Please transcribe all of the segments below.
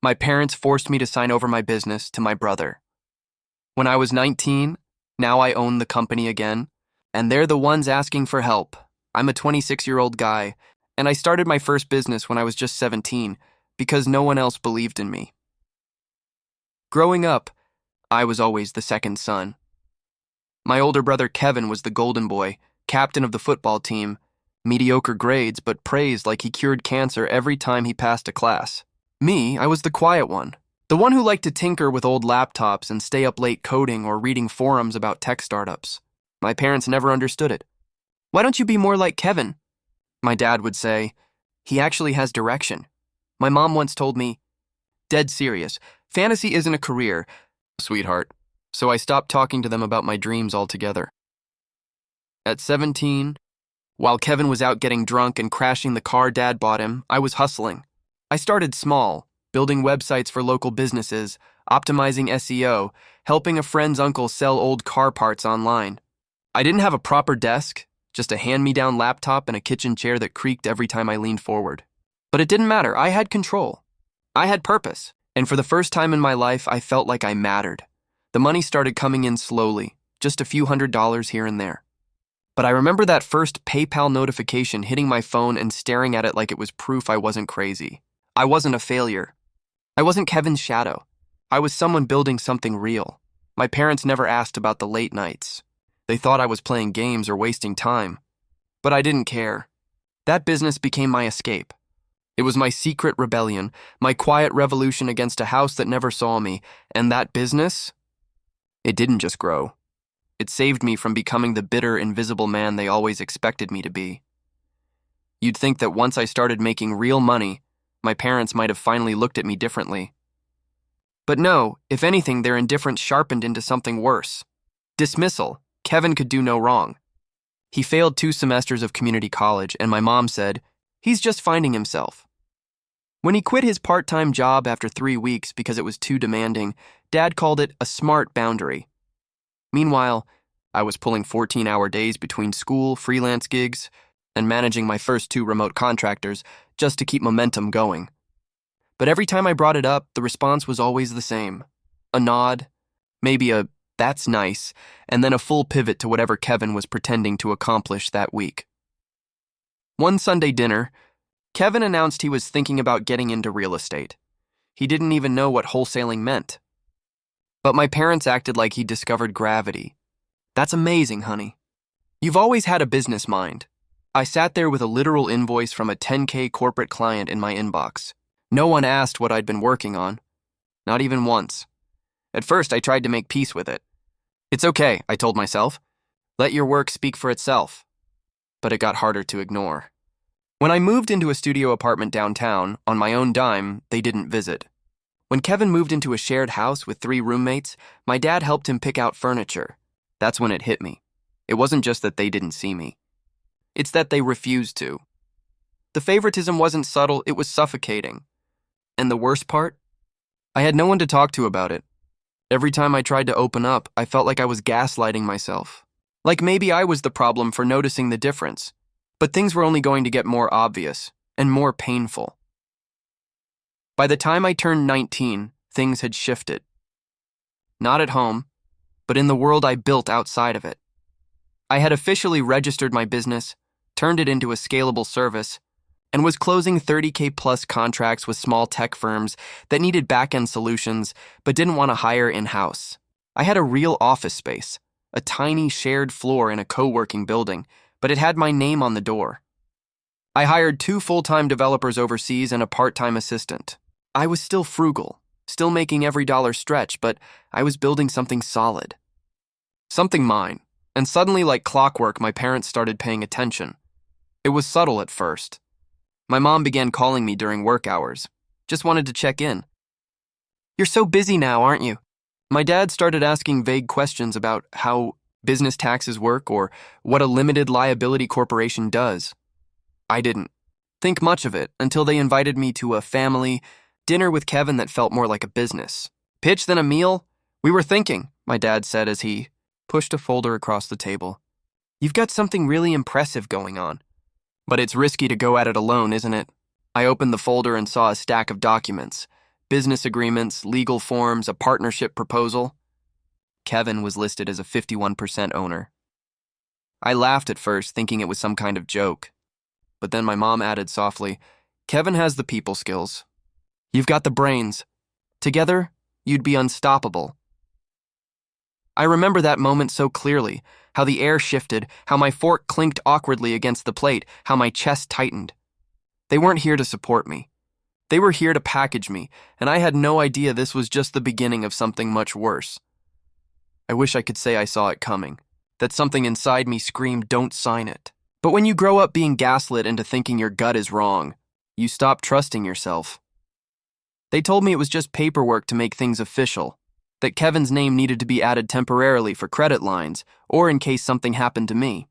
My parents forced me to sign over my business to my brother. When I was 19, now I own the company again, and they're the ones asking for help. I'm a 26-year-old guy, and I started my first business when I was just 17 because no one else believed in me. Growing up, I was always the second son. My older brother Kevin was the golden boy, captain of the football team, mediocre grades but praised like he cured cancer every time he passed a class. Me, I was the quiet one, the one who liked to tinker with old laptops and stay up late coding or reading forums about tech startups. My parents never understood it. "Why don't you be more like Kevin?" My dad would say. "He actually has direction." My mom once told me, dead serious, "Fantasy isn't a career, sweetheart." So I stopped talking to them about my dreams altogether. At 17, while Kevin was out getting drunk and crashing the car Dad bought him, I was hustling. I started small, building websites for local businesses, optimizing SEO, helping a friend's uncle sell old car parts online. I didn't have a proper desk, just a hand-me-down laptop and a kitchen chair that creaked every time I leaned forward. But it didn't matter. I had control. I had purpose. And for the first time in my life, I felt like I mattered. The money started coming in slowly, just a few $100s here and there. But I remember that first PayPal notification hitting my phone and staring at it like it was proof I wasn't crazy. I wasn't a failure. I wasn't Kevin's shadow. I was someone building something real. My parents never asked about the late nights. They thought I was playing games or wasting time. But I didn't care. That business became my escape. It was my secret rebellion, my quiet revolution against a house that never saw me, and that business, it didn't just grow. It saved me from becoming the bitter, invisible man they always expected me to be. You'd think that once I started making real money, my parents might have finally looked at me differently. But no, if anything, their indifference sharpened into something worse. Dismissal. Kevin could do no wrong. He failed 2 semesters of community college, and my mom said, "He's just finding himself." When he quit his part-time job after 3 weeks because it was too demanding, Dad called it a smart boundary. Meanwhile, I was pulling 14-hour days between school, freelance gigs, and managing my first 2 remote contractors just to keep momentum going. But every time I brought it up, the response was always the same. A nod, maybe a "that's nice," and then a full pivot to whatever Kevin was pretending to accomplish that week. One Sunday dinner, Kevin announced he was thinking about getting into real estate. He didn't even know what wholesaling meant. But my parents acted like he'd discovered gravity. "That's amazing, honey. You've always had a business mind." I sat there with a literal invoice from a 10K corporate client in my inbox. No one asked what I'd been working on. Not even once. At first, I tried to make peace with it. "It's okay," I told myself. "Let your work speak for itself." But it got harder to ignore. When I moved into a studio apartment downtown, on my own dime, they didn't visit. When Kevin moved into a shared house with 3 roommates, my dad helped him pick out furniture. That's when it hit me. It wasn't just that they didn't see me. It's that they refused to. The favoritism wasn't subtle, it was suffocating. And the worst part? I had no one to talk to about it. Every time I tried to open up, I felt like I was gaslighting myself. Like maybe I was the problem for noticing the difference. But things were only going to get more obvious and more painful. By the time I turned 19, things had shifted. Not at home, but in the world I built outside of it. I had officially registered my business, turned it into a scalable service, and was closing 30K plus contracts with small tech firms that needed back-end solutions but didn't want to hire in-house. I had a real office space, a tiny shared floor in a co-working building, but it had my name on the door. I hired 2 full-time developers overseas and a part-time assistant. I was still frugal, still making every dollar stretch, but I was building something solid. Something mine. And suddenly, like clockwork, my parents started paying attention. It was subtle at first. My mom began calling me during work hours. Just wanted to check in. "You're so busy now, aren't you?" My dad started asking vague questions about how business taxes work or what a limited liability corporation does. I didn't think much of it until they invited me to a family dinner with Kevin that felt more like a business. "Pitch than a meal? We were thinking," my dad said as he pushed a folder across the table. "You've got something really impressive going on. But it's risky to go at it alone, isn't it?" I opened the folder and saw a stack of documents, business agreements, legal forms, a partnership proposal. Kevin was listed as a 51% owner. I laughed at first, thinking it was some kind of joke. But then my mom added softly, Kevin has the people skills. You've got the brains. Together, you'd be unstoppable. I remember that moment so clearly, how the air shifted, how my fork clinked awkwardly against the plate, how my chest tightened. They weren't here to support me. They were here to package me, and I had no idea this was just the beginning of something much worse. I wish I could say I saw it coming, that something inside me screamed, don't sign it. But when you grow up being gaslit into thinking your gut is wrong, you stop trusting yourself. They told me it was just paperwork to make things official, that Kevin's name needed to be added temporarily for credit lines or in case something happened to me.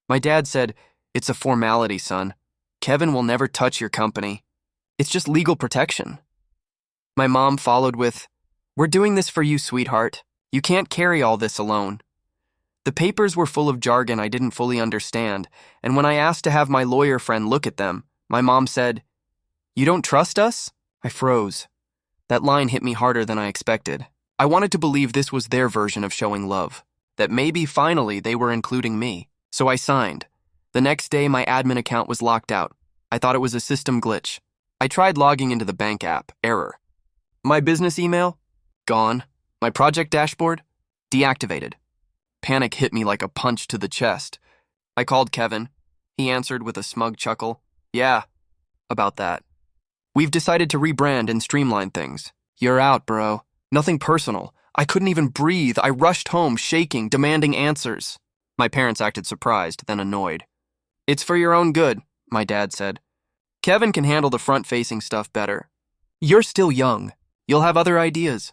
My dad said, it's a formality, son. Kevin will never touch your company. It's just legal protection. My mom followed with, we're doing this for you, sweetheart. You can't carry all this alone. The papers were full of jargon I didn't fully understand, and when I asked to have my lawyer friend look at them, my mom said, you don't trust us? I froze. That line hit me harder than I expected. I wanted to believe this was their version of showing love, that maybe finally they were including me. So I signed. The next day, my admin account was locked out. I thought it was a system glitch. I tried logging into the bank app. Error. My business email? Gone. My project dashboard? Deactivated. Panic hit me like a punch to the chest. I called Kevin. He answered with a smug chuckle. Yeah, about that. We've decided to rebrand and streamline things. You're out, bro. Nothing personal. I couldn't even breathe. I rushed home, shaking, demanding answers. My parents acted surprised, then annoyed. It's for your own good, my dad said. Kevin can handle the front-facing stuff better. You're still young. You'll have other ideas.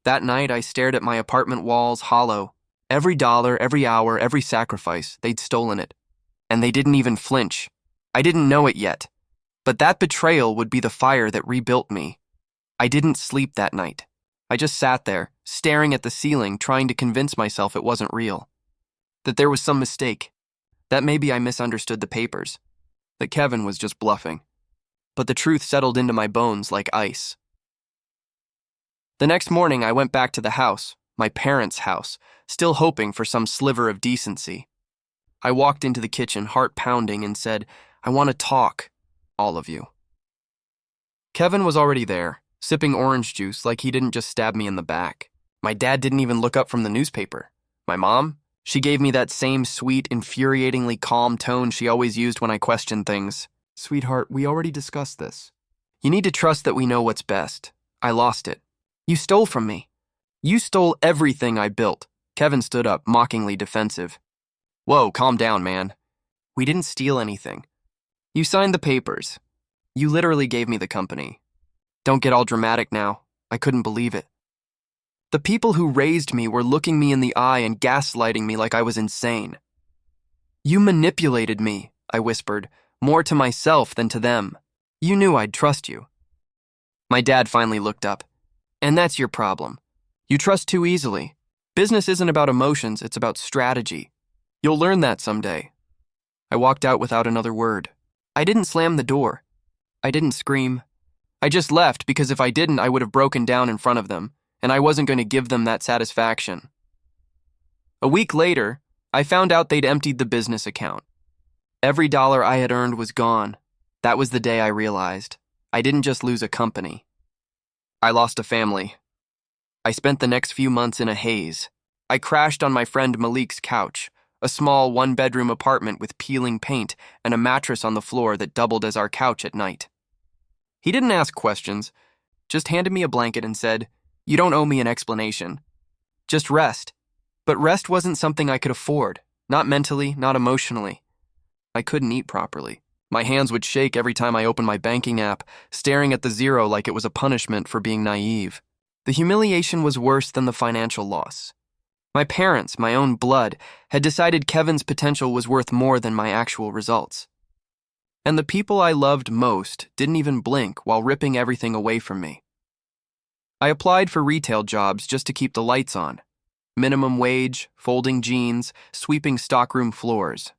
That night, I stared at my apartment walls hollow. Every dollar, every hour, every sacrifice, they'd stolen it. And they didn't even flinch. I didn't know it yet. But that betrayal would be the fire that rebuilt me. I didn't sleep that night. I just sat there, staring at the ceiling, trying to convince myself it wasn't real. That there was some mistake. That maybe I misunderstood the papers. That Kevin was just bluffing. But the truth settled into my bones like ice. The next morning, I went back to the house, my parents' house, still hoping for some sliver of decency. I walked into the kitchen, heart pounding, and said, I want to talk, all of you. Kevin was already there, sipping orange juice like he didn't just stab me in the back. My dad didn't even look up from the newspaper. My mom? She gave me that same sweet, infuriatingly calm tone she always used when I questioned things. Sweetheart, we already discussed this. You need to trust that we know what's best. I lost it. You stole from me. You stole everything I built. Kevin stood up, mockingly defensive. Whoa, calm down, man. We didn't steal anything. You signed the papers. You literally gave me the company. Don't get all dramatic now. I couldn't believe it. The people who raised me were looking me in the eye and gaslighting me like I was insane. You manipulated me, I whispered, more to myself than to them. You knew I'd trust you. My dad finally looked up. And that's your problem. You trust too easily. Business isn't about emotions, it's about strategy. You'll learn that someday. I walked out without another word. I didn't slam the door. I didn't scream. I just left because if I didn't, I would have broken down in front of them, and I wasn't going to give them that satisfaction. A week later, I found out they'd emptied the business account. Every dollar I had earned was gone. That was the day I realized. I didn't just lose a company. I lost a family. I spent the next few months in a haze. I crashed on my friend Malik's couch, a small one-bedroom apartment with peeling paint and a mattress on the floor that doubled as our couch at night. He didn't ask questions, just handed me a blanket and said, You don't owe me an explanation. Just rest. But rest wasn't something I could afford, not mentally, not emotionally. I couldn't eat properly. My hands would shake every time I opened my banking app, staring at the zero like it was a punishment for being naive. The humiliation was worse than the financial loss. My parents, my own blood, had decided Kevin's potential was worth more than my actual results. And the people I loved most didn't even blink while ripping everything away from me. I applied for retail jobs just to keep the lights on. Minimum wage, folding jeans, sweeping stockroom floors.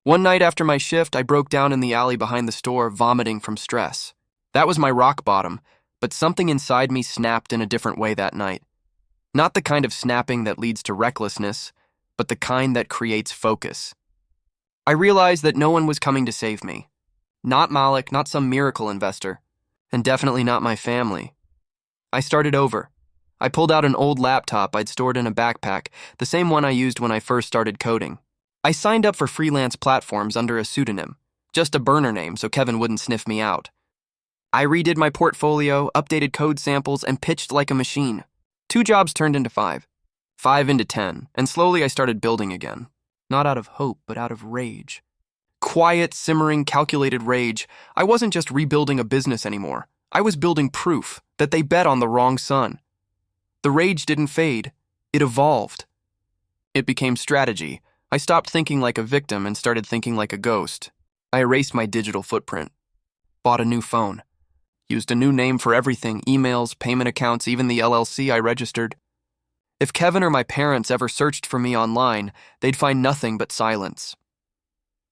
One night after my shift, I broke down in the alley behind the store, vomiting from stress. That was my rock bottom, But something inside me snapped in a different way that night. Not the kind of snapping that leads to recklessness, but the kind that creates focus. I realized that no one was coming to save me. Not Malik, not some miracle investor, and definitely not my family. I started over. I pulled out an old laptop I'd stored in a backpack, the same one I used when I first started coding. I signed up for freelance platforms under a pseudonym, just a burner name so Kevin wouldn't sniff me out. I redid my portfolio, updated code samples, and pitched like a machine. 2 jobs turned into 5, 5 into 10, and slowly I started building again. Not out of hope, but out of rage. Quiet, simmering, calculated rage. I wasn't just rebuilding a business anymore. I was building proof that they bet on the wrong sun. The rage didn't fade. It evolved. It became strategy. I stopped thinking like a victim and started thinking like a ghost. I erased my digital footprint. Bought a new phone. Used a new name for everything, emails, payment accounts, even the LLC I registered. If Kevin or my parents ever searched for me online, they'd find nothing but silence.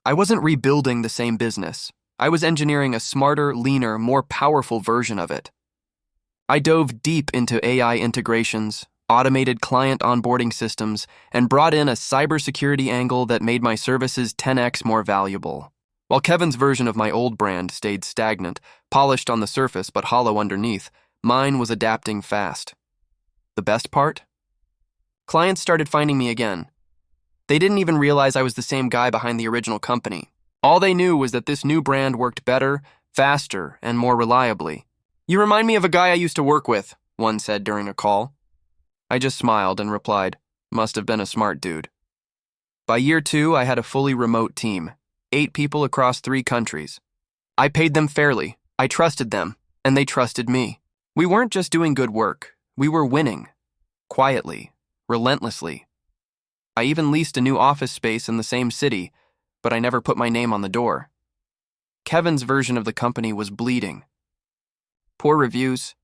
I wasn't rebuilding the same business. I was engineering a smarter, leaner, more powerful version of it. I dove deep into AI integrations, automated client onboarding systems, and brought in a cybersecurity angle that made my services 10x more valuable. While Kevin's version of my old brand stayed stagnant, polished on the surface but hollow underneath, mine was adapting fast. The best part? Clients started finding me again. They didn't even realize I was the same guy behind the original company. All they knew was that this new brand worked better, faster, and more reliably. "You remind me of a guy I used to work with," one said during a call. I just smiled and replied, "Must have been a smart dude." By year 2, I had a fully remote team, 8 people across 3 countries. I paid them fairly, I trusted them, and they trusted me. We weren't just doing good work, we were winning. Quietly, relentlessly. I even leased a new office space in the same city, but I never put my name on the door. Kevin's version of the company was bleeding. Poor reviews,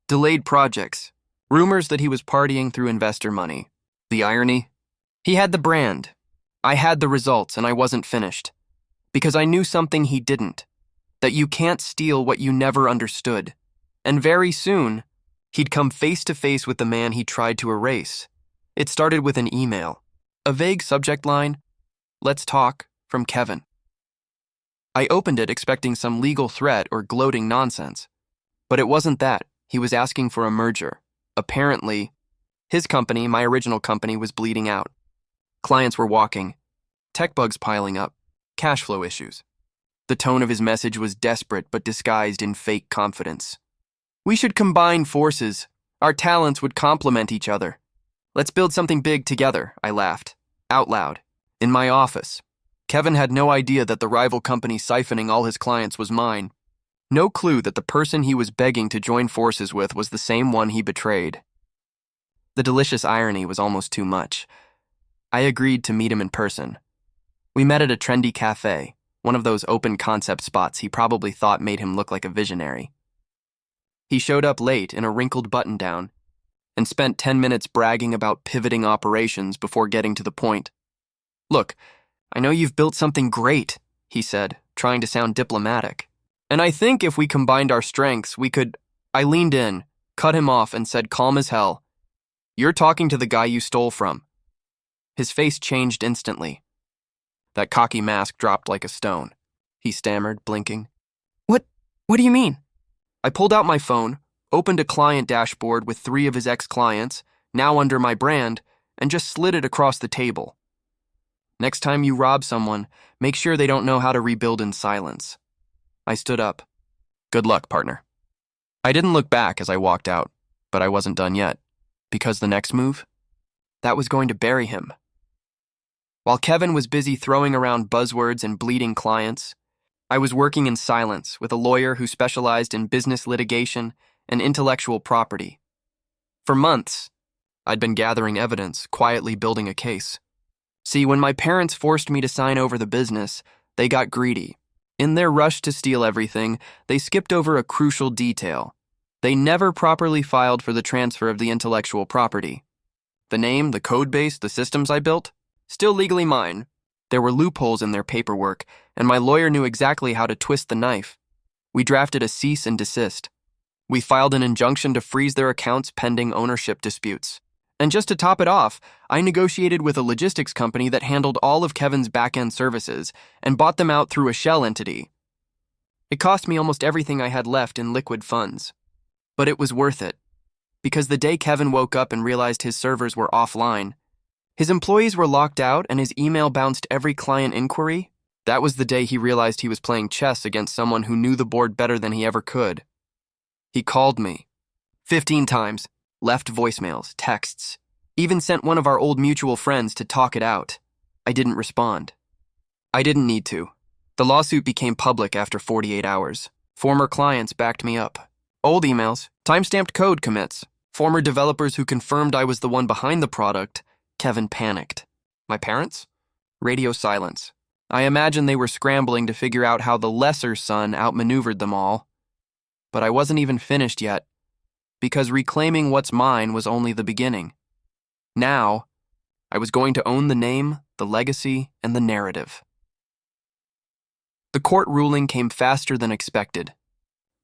delayed projects, rumors that he was partying through investor money. The irony? He had the brand. I had the results, and I wasn't finished. Because I knew something he didn't. That you can't steal what you never understood. And very soon, he'd come face to face with the man he tried to erase. It started with an email. A vague subject line, "Let's talk," from Kevin. I opened it expecting some legal threat or gloating nonsense. But it wasn't that. He was asking for a merger. Apparently, his company, my original company, was bleeding out. Clients were walking. Tech bugs piling up. Cash flow issues. The tone of his message was desperate but disguised in fake confidence. "We should combine forces. Our talents would complement each other. Let's build something big together," I laughed. Out loud. In my office. Kevin had no idea that the rival company siphoning all his clients was mine. No clue that the person he was begging to join forces with was the same one he betrayed. The delicious irony was almost too much. I agreed to meet him in person. We met at a trendy cafe, one of those open concept spots he probably thought made him look like a visionary. He showed up late in a wrinkled button-down and spent 10 minutes bragging about pivoting operations before getting to the point. "Look, I know you've built something great," he said, trying to sound diplomatic. "And I think if we combined our strengths, we could—" I leaned in, cut him off, and said calm as hell, "You're talking to the guy you stole from." His face changed instantly. That cocky mask dropped like a stone. He stammered, blinking. What do you mean?" I pulled out my phone, opened a client dashboard with 3 of his ex-clients, now under my brand, and just slid it across the table. "Next time you rob someone, make sure they don't know how to rebuild in silence." I stood up. "Good luck, partner." I didn't look back as I walked out, but I wasn't done yet, because the next move? That was going to bury him. While Kevin was busy throwing around buzzwords and bleeding clients, I was working in silence with a lawyer who specialized in business litigation and intellectual property. For months, I'd been gathering evidence, quietly building a case. See, when my parents forced me to sign over the business, they got greedy. In their rush to steal everything, they skipped over a crucial detail. They never properly filed for the transfer of the intellectual property. The name, the code base, the systems I built, still legally mine. There were loopholes in their paperwork, and my lawyer knew exactly how to twist the knife. We drafted a cease and desist. We filed an injunction to freeze their accounts pending ownership disputes. And just to top it off, I negotiated with a logistics company that handled all of Kevin's back-end services and bought them out through a shell entity. It cost me almost everything I had left in liquid funds. But it was worth it. Because the day Kevin woke up and realized his servers were offline, his employees were locked out and his email bounced every client inquiry, that was the day he realized he was playing chess against someone who knew the board better than he ever could. He called me 15 times, left voicemails, texts, even sent one of our old mutual friends to talk it out. I didn't respond. I didn't need to. The lawsuit became public after 48 hours. Former clients backed me up. Old emails, timestamped code commits, former developers who confirmed I was the one behind the product. Kevin panicked. My parents? Radio silence. I imagine they were scrambling to figure out how the lesser son outmaneuvered them all. But I wasn't even finished yet, because reclaiming what's mine was only the beginning. Now, I was going to own the name, the legacy, and the narrative. The court ruling came faster than expected.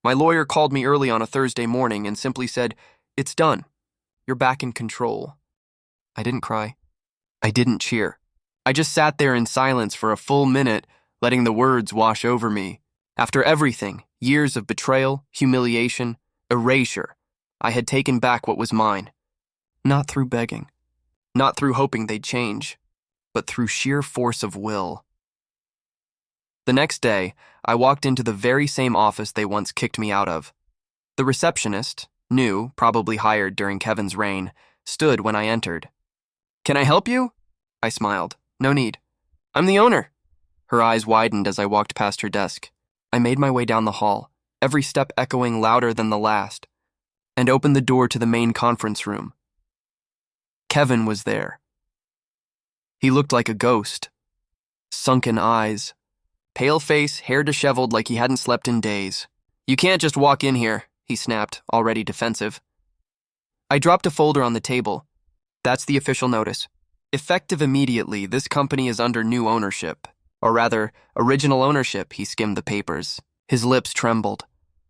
My lawyer called me early on a Thursday morning and simply said, "It's done. You're back in control." I didn't cry. I didn't cheer. I just sat there in silence for a full minute, letting the words wash over me. After everything, years of betrayal, humiliation, erasure, I had taken back what was mine. Not through begging, not through hoping they'd change, but through sheer force of will. The next day, I walked into the very same office they once kicked me out of. The receptionist, new, probably hired during Kevin's reign, stood when I entered. "Can I help you?" I smiled. "No need. I'm the owner." Her eyes widened as I walked past her desk. I made my way down the hall, every step echoing louder than the last, and opened the door to the main conference room. Kevin was there. He looked like a ghost. Sunken eyes, pale face, hair disheveled like he hadn't slept in days. "You can't just walk in here," he snapped, already defensive. I dropped a folder on the table. "That's the official notice. Effective immediately, this company is under new ownership. Or rather, original ownership," he skimmed the papers. His lips trembled.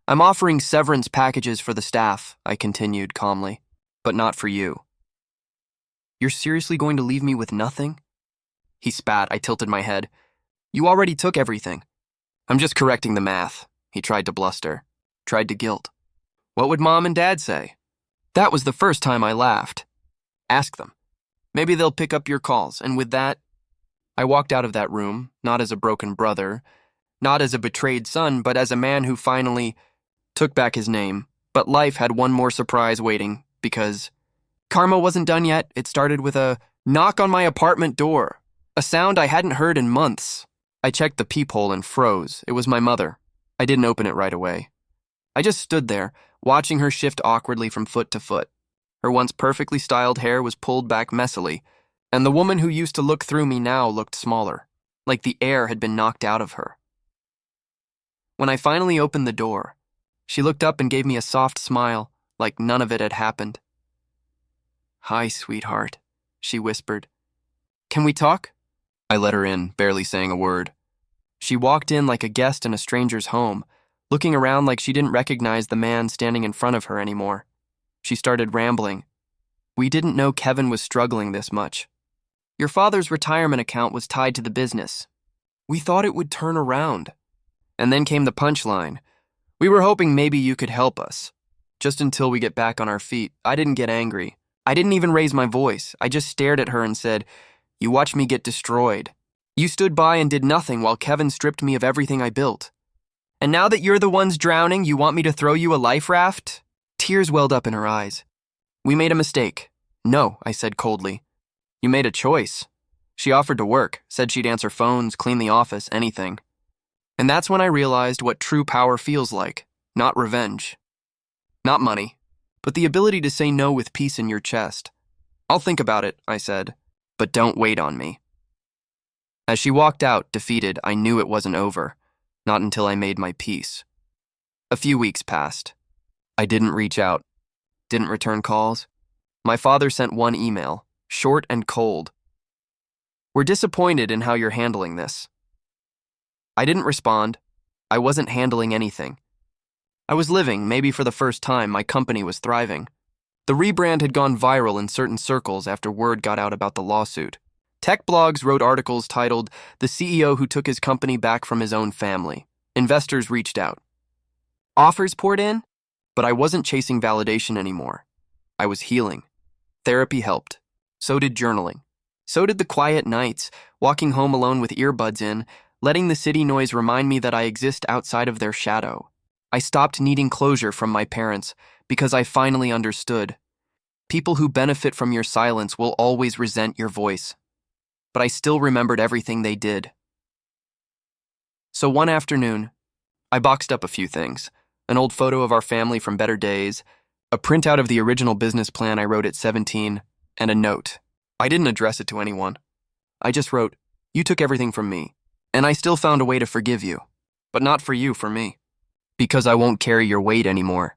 "I'm offering severance packages for the staff," I continued calmly, "but not for you." "You're seriously going to leave me with nothing?" He spat. I tilted my head. "You already took everything." "I'm just correcting the math," he tried to bluster, tried to guilt. "What would Mom and Dad say?" That was the first time I laughed. "Ask them. Maybe they'll pick up your calls," and with that, I walked out of that room, not as a broken brother, not as a betrayed son, but as a man who finally took back his name. But life had one more surprise waiting, because karma wasn't done yet. It started with a knock on my apartment door, a sound I hadn't heard in months. I checked the peephole and froze. It was my mother. I didn't open it right away. I just stood there, watching her shift awkwardly from foot to foot. Her once perfectly styled hair was pulled back messily, and the woman who used to look through me now looked smaller, like the air had been knocked out of her. When I finally opened the door, she looked up and gave me a soft smile, like none of it had happened. "Hi, sweetheart," she whispered. "Can we talk?" I let her in, barely saying a word. She walked in like a guest in a stranger's home, looking around like she didn't recognize the man standing in front of her anymore. She started rambling. "We didn't know Kevin was struggling this much. Your father's retirement account was tied to the business. We thought it would turn around." And then came the punchline. "We were hoping maybe you could help us. Just until we get back on our feet." I didn't get angry. I didn't even raise my voice. I just stared at her and said, "You watched me get destroyed. You stood by and did nothing while Kevin stripped me of everything I built. And now that you're the ones drowning, you want me to throw you a life raft?" Tears welled up in her eyes. "We made a mistake." "No," I said coldly. "You made a choice." She offered to work, said she'd answer phones, clean the office, anything. And that's when I realized what true power feels like. Not revenge. Not money. But the ability to say no with peace in your chest. "I'll think about it," I said, "but don't wait on me." As she walked out, defeated, I knew it wasn't over. Not until I made my peace. A few weeks passed. I didn't reach out. Didn't return calls. My father sent one email, short and cold. "We're disappointed in how you're handling this." I didn't respond. I wasn't handling anything. I was living, maybe for the first time, my company was thriving. The rebrand had gone viral in certain circles after word got out about the lawsuit. Tech blogs wrote articles titled, "The CEO Who Took His Company Back from His Own Family." Investors reached out. Offers poured in, but I wasn't chasing validation anymore. I was healing. Therapy helped. So did journaling. So did the quiet nights, walking home alone with earbuds in, letting the city noise remind me that I exist outside of their shadow. I stopped needing closure from my parents because I finally understood. People who benefit from your silence will always resent your voice. But I still remembered everything they did. So one afternoon, I boxed up a few things. An old photo of our family from better days, a printout of the original business plan I wrote at 17, and a note. I didn't address it to anyone. I just wrote, "You took everything from me, and I still found a way to forgive you. But not for you, for me. Because I won't carry your weight anymore.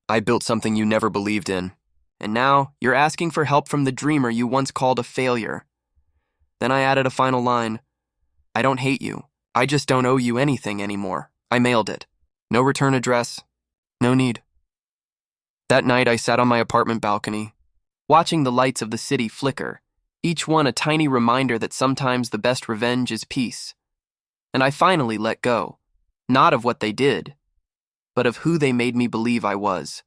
I built something you never believed in. And now, you're asking for help from the dreamer you once called a failure." Then I added a final line. "I don't hate you. I just don't owe you anything anymore." I mailed it. No return address. No need. That night, I sat on my apartment balcony, watching the lights of the city flicker, each one a tiny reminder that sometimes the best revenge is peace. And I finally let go, not of what they did, but of who they made me believe I was.